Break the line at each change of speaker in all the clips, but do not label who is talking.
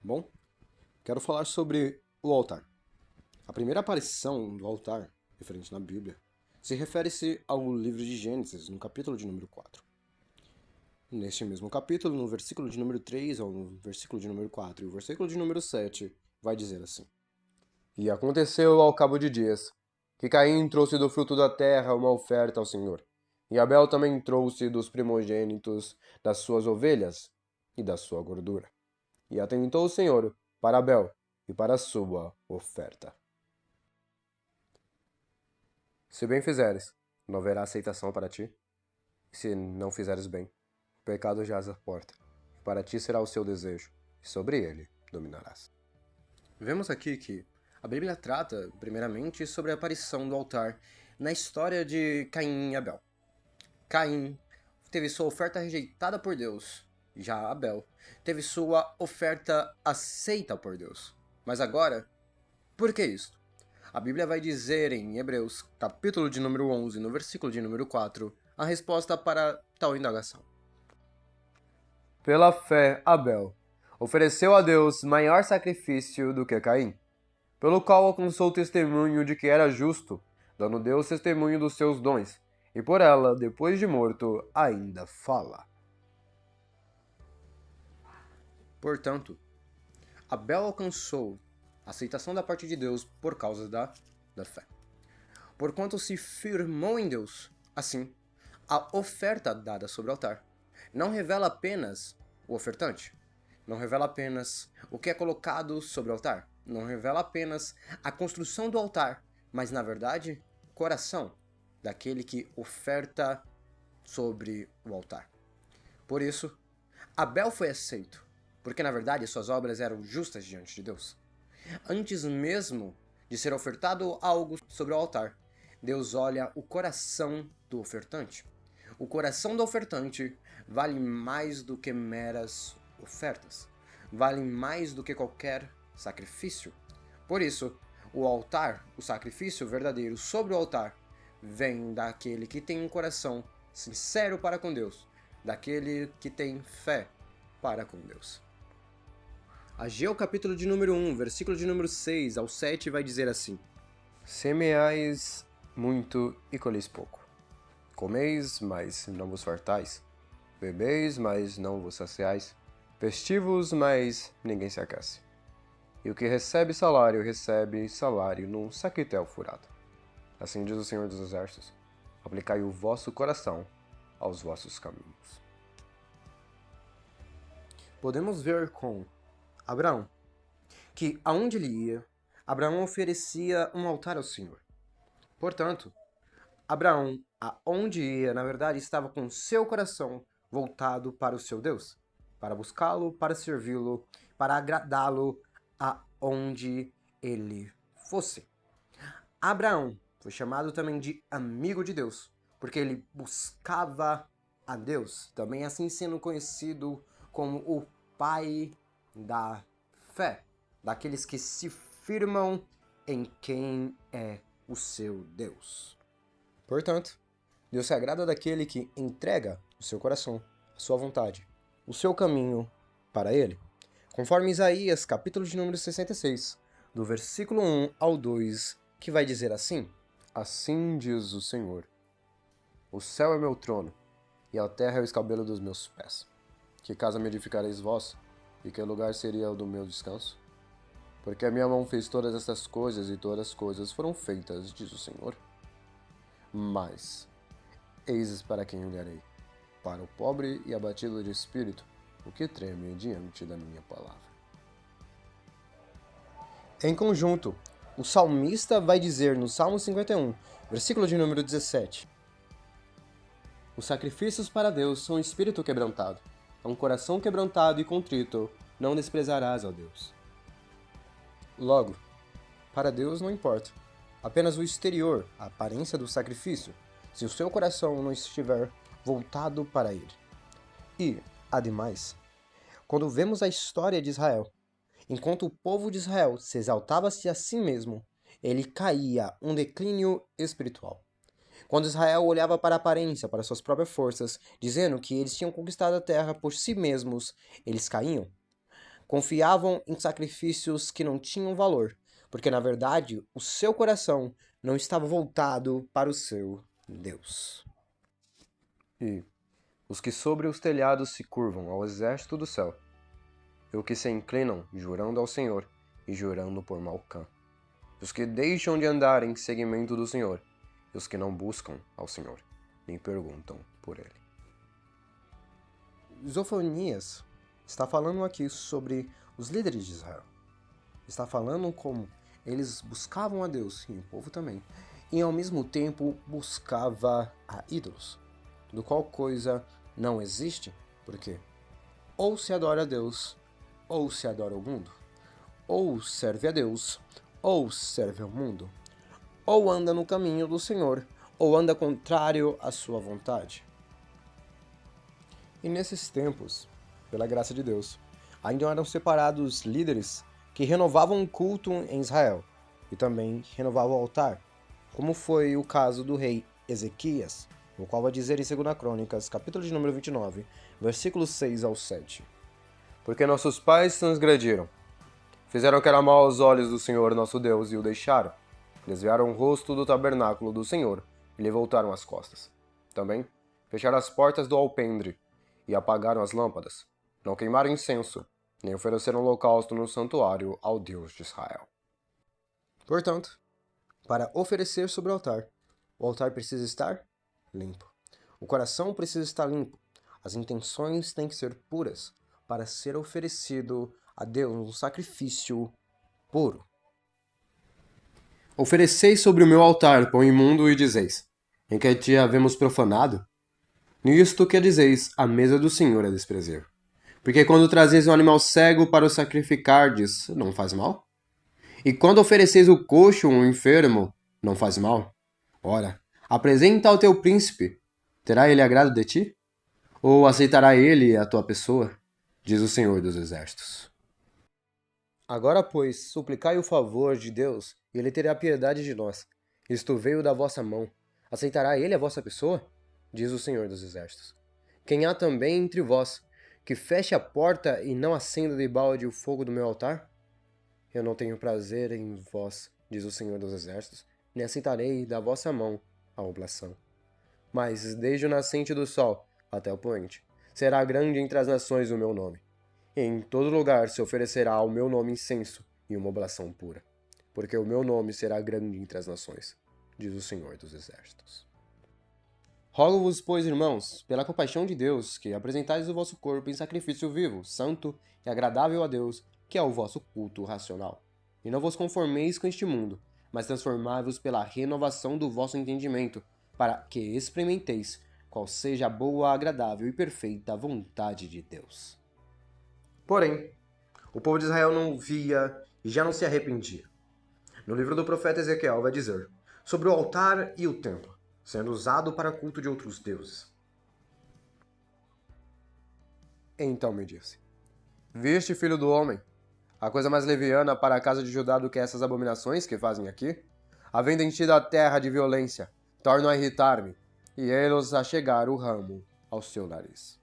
Bom, quero falar sobre o altar. A primeira aparição do altar, referente na Bíblia, se refere-se ao livro de Gênesis, no capítulo de número 4. Neste mesmo capítulo, no versículo de número 3 ao versículo de número 4 e o versículo de número 7, vai dizer assim: E aconteceu ao cabo de dias, que Caim trouxe do fruto da terra uma oferta ao Senhor, e Abel também trouxe dos primogênitos das suas ovelhas e da sua gordura. E atentou o Senhor para Abel e para a sua oferta. Se bem fizeres, não haverá aceitação para ti. E se não fizeres bem, o pecado jaz à porta. E para ti será o seu desejo, e sobre ele dominarás. Vemos aqui que a Bíblia trata, primeiramente, sobre a aparição do altar na história de Caim e Abel. Caim teve sua oferta rejeitada por Deus. Já Abel teve sua oferta aceita por Deus. Mas agora, por que isto? A Bíblia vai dizer em Hebreus, capítulo de número 11, no versículo de número 4, a resposta para tal indagação. Pela fé, Abel ofereceu a Deus maior sacrifício do que Caim, pelo qual alcançou o testemunho de que era justo, dando Deus testemunho dos seus dons, e por ela, depois de morto, ainda fala. Portanto, Abel alcançou a aceitação da parte de Deus por causa da fé. Porquanto se firmou em Deus, assim, a oferta dada sobre o altar não revela apenas o ofertante, não revela apenas o que é colocado sobre o altar, não revela apenas a construção do altar, mas, na verdade, o coração daquele que oferta sobre o altar. Por isso, Abel foi aceito, porque, na verdade, suas obras eram justas diante de Deus. Antes mesmo de ser ofertado algo sobre o altar, Deus olha o coração do ofertante. O coração do ofertante vale mais do que meras ofertas. Vale mais do que qualquer sacrifício. Por isso, o altar, o sacrifício verdadeiro sobre o altar, vem daquele que tem um coração sincero para com Deus, daquele que tem fé para com Deus. Ageu, capítulo de número 1, versículo de número 6 ao 7, vai dizer assim: Semeais muito e colheis pouco. Comeis, mas não vos fartais. Bebeis, mas não vos saciais. Vestivos, mas ninguém se aquece. E o que recebe salário num saquitel furado. Assim diz o Senhor dos Exércitos: aplicai o vosso coração aos vossos caminhos. Podemos ver com Abraão que, aonde ele ia, Abraão oferecia um altar ao Senhor. Portanto, Abraão, aonde ia, na verdade, estava com seu coração voltado para o seu Deus, para buscá-lo, para servi-lo, para agradá-lo aonde ele fosse. Abraão foi chamado também de amigo de Deus, porque ele buscava a Deus, também assim sendo conhecido como o pai da fé, daqueles que se firmam em quem é o seu Deus. Portanto, Deus se agrada daquele que entrega o seu coração, a sua vontade, o seu caminho para ele. Conforme Isaías, capítulo de número 66, do versículo 1 ao 2, que vai dizer assim: Assim diz o Senhor: O céu é meu trono, e a terra é o escabelo dos meus pés. Que casa me edificareis vós, e que lugar seria o do meu descanso? Porque a minha mão fez todas estas coisas, e todas as coisas foram feitas, diz o Senhor. Mas, eis para quem olharei, para o pobre e abatido de espírito, o que treme diante da minha palavra. Em conjunto, o salmista vai dizer no Salmo 51, versículo de número 17: Os sacrifícios para Deus são um espírito quebrantado, um coração quebrantado e contrito não desprezarás, ó Deus. Logo, para Deus não importa apenas o exterior, a aparência do sacrifício, se o seu coração não estiver voltado para ele. E, ademais, quando vemos a história de Israel, enquanto o povo de Israel se exaltava-se a si mesmo, ele caía um declínio espiritual. Quando Israel olhava para a aparência, para suas próprias forças, dizendo que eles tinham conquistado a terra por si mesmos, eles caíam. confiavam em sacrifícios que não tinham valor, porque na verdade o seu coração não estava voltado para o seu Deus. E os que sobre os telhados se curvam ao exército do céu, e os que se inclinam jurando ao Senhor e jurando por Malcã, e os que deixam de andar em seguimento do Senhor, e os que não buscam ao Senhor, nem perguntam por ele. Zofonias está falando aqui sobre os líderes de Israel. Está falando como eles buscavam a Deus, e o povo também, e ao mesmo tempo buscava a ídolos, do qual coisa não existe, porque ou se adora a Deus, ou se adora o mundo, ou serve a Deus, ou serve ao mundo, ou anda no caminho do Senhor, ou anda contrário à sua vontade. E nesses tempos, pela graça de Deus, ainda eram separados líderes que renovavam o culto em Israel e também renovavam o altar, como foi o caso do rei Ezequias, o qual vai dizer em 2 Crônicas, capítulo de número 29, versículos 6 ao 7. Porque nossos pais transgrediram, fizeram que era mal aos olhos do Senhor nosso Deus e o deixaram, desviaram o rosto do tabernáculo do Senhor e lhe voltaram as costas. Também fecharam as portas do alpendre e apagaram as lâmpadas, não queimaram incenso, nem ofereceram holocausto no santuário ao Deus de Israel. Portanto, para oferecer sobre o altar precisa estar limpo. O coração precisa estar limpo. As intenções têm que ser puras para ser oferecido a Deus um sacrifício puro. Ofereceis sobre o meu altar pão imundo e dizeis, em que te havemos profanado? Nisto que dizeis, a mesa do Senhor é desprezível. Porque quando trazeis um animal cego para o sacrificardes, não faz mal? E quando ofereceis o coxo ou um enfermo, não faz mal? Ora, apresenta ao teu príncipe. Terá ele agrado de ti? Ou aceitará ele a tua pessoa? Diz o Senhor dos Exércitos. Agora, pois, suplicai o favor de Deus, e ele terá piedade de nós. Isto veio da vossa mão. Aceitará ele a vossa pessoa? Diz o Senhor dos Exércitos. Quem há também entre vós, que feche a porta e não acenda de balde o fogo do meu altar? Eu não tenho prazer em vós, diz o Senhor dos Exércitos, nem aceitarei da vossa mão a oblação. Mas desde o nascente do sol até o poente, será grande entre as nações o meu nome. E em todo lugar se oferecerá ao meu nome incenso e uma oblação pura. Porque o meu nome será grande entre as nações, diz o Senhor dos Exércitos. Rogo-vos, pois, irmãos, pela compaixão de Deus, que apresentais o vosso corpo em sacrifício vivo, santo e agradável a Deus, que é o vosso culto racional. E não vos conformeis com este mundo, mas transformai-vos pela renovação do vosso entendimento, para que experimenteis qual seja a boa, agradável e perfeita vontade de Deus. Porém, o povo de Israel não via e já não se arrependia. No livro do profeta Ezequiel vai dizer sobre o altar e o templo, sendo usado para culto de outros deuses. Então me disse, viste, filho do homem, a coisa mais leviana para a casa de Judá do que essas abominações que fazem aqui? Havendo enchido a terra de violência, tornam a irritar-me, e eles a chegar o ramo ao seu nariz.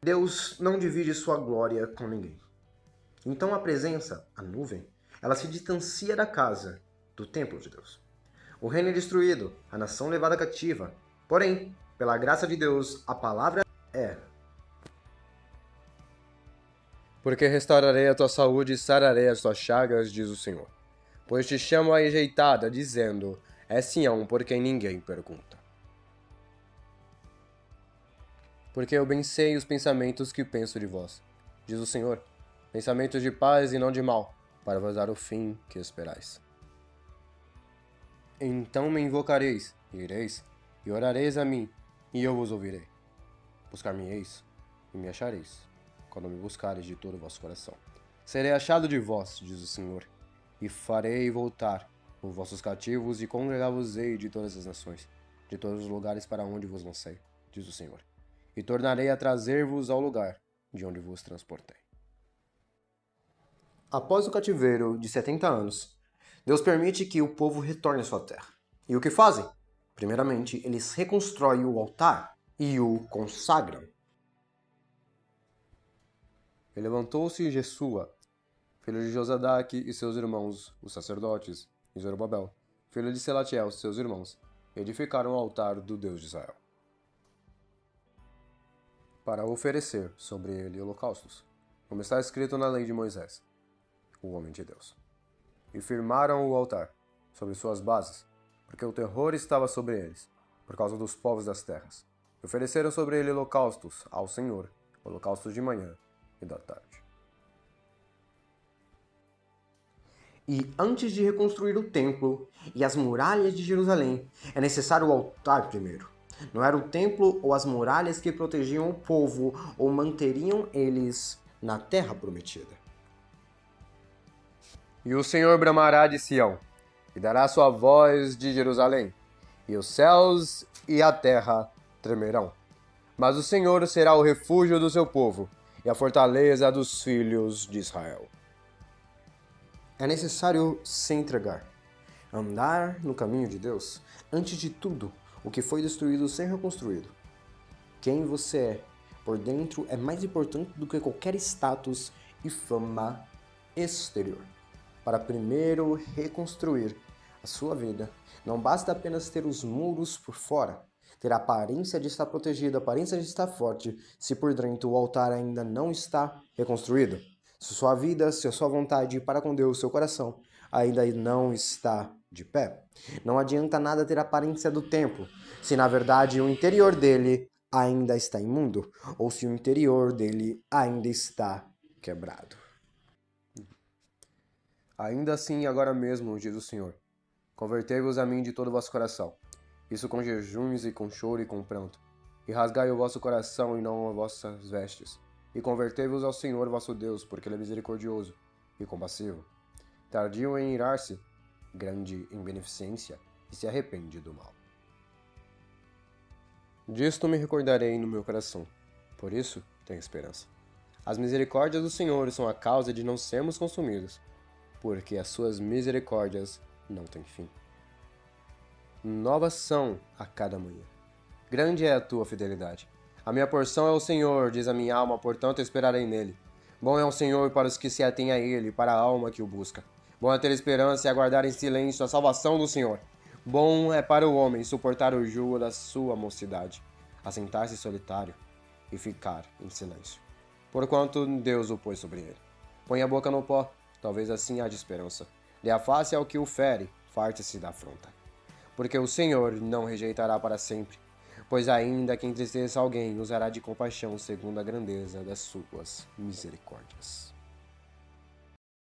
Deus não divide sua glória com ninguém. Então a presença, a nuvem, ela se distancia da casa, do templo de Deus. O reino é destruído, a nação levada cativa. Porém, pela graça de Deus, a palavra é: porque restaurarei a tua saúde e sararei as tuas chagas, diz o Senhor. Pois te chamo a rejeitada, dizendo, é Sião por quem ninguém pergunta. Porque eu bem sei os pensamentos que penso de vós, diz o Senhor, pensamentos de paz e não de mal, para vos dar o fim que esperais. Então me invocareis, e ireis, e orareis a mim, e eu vos ouvirei. Buscar-me-eis, e me achareis, quando me buscareis de todo o vosso coração. Serei achado de vós, diz o Senhor, e farei voltar os vossos cativos, e congregar-vos-ei de todas as nações, de todos os lugares para onde vos lancei, diz o Senhor, e tornarei a trazer-vos ao lugar de onde vos transportei. Após o cativeiro de 70 anos, Deus permite que o povo retorne à sua terra. E o que fazem? Primeiramente, eles reconstroem o altar e o consagram. E levantou-se Jesua, filho de Josadaque, e seus irmãos, os sacerdotes, e Zorobabel, filho de Selatiel, seus irmãos, edificaram o altar do Deus de Israel, para oferecer sobre ele holocaustos, como está escrito na lei de Moisés, o homem de Deus. E firmaram o altar sobre suas bases, porque o terror estava sobre eles, por causa dos povos das terras. E ofereceram sobre ele holocaustos ao Senhor, holocaustos de manhã e da tarde. E antes de reconstruir o templo e as muralhas de Jerusalém, é necessário o altar primeiro. Não era o templo ou as muralhas que protegiam o povo ou manteriam eles na terra prometida. E o Senhor bramará de Sião, e dará sua voz de Jerusalém, e os céus e a terra tremerão. Mas o Senhor será o refúgio do seu povo, e a fortaleza dos filhos de Israel. É necessário se entregar, andar no caminho de Deus, antes de tudo, o que foi destruído ser reconstruído. Quem você é por dentro é mais importante do que qualquer status e fama exterior. Para primeiro reconstruir a sua vida, não basta apenas ter os muros por fora, ter a aparência de estar protegido, a aparência de estar forte, se por dentro o altar ainda não está reconstruído. Se sua vida, se a sua vontade para com Deus, seu coração, ainda não está de pé. Não adianta nada ter a aparência do templo, se na verdade o interior dele ainda está imundo, ou se o interior dele ainda está quebrado. Ainda assim, agora mesmo, diz o Senhor, convertei-vos a mim de todo o vosso coração, isso com jejuns e com choro e com pranto, e rasgai o vosso coração e não as vossas vestes, e convertei-vos ao Senhor vosso Deus, porque Ele é misericordioso e compassivo, tardio em irar-se, grande em beneficência, e se arrepende do mal. Disto me recordarei no meu coração, por isso tenho esperança. As misericórdias do Senhor são a causa de não sermos consumidos, porque as suas misericórdias não têm fim. Novas são a cada manhã. Grande é a tua fidelidade. A minha porção é o Senhor, diz a minha alma, portanto esperarei nele. Bom é o Senhor para os que se atêm a ele, para a alma que o busca. Bom é ter esperança e aguardar em silêncio a salvação do Senhor. Bom é para o homem suportar o jugo da sua mocidade, assentar-se solitário e ficar em silêncio, porquanto Deus o pôs sobre ele. Põe a boca no pó, talvez assim haja esperança. Dê a face ao que o fere, farte-se da afronta. Porque o Senhor não rejeitará para sempre, pois ainda que entristeça alguém, usará de compaixão segundo a grandeza das suas misericórdias.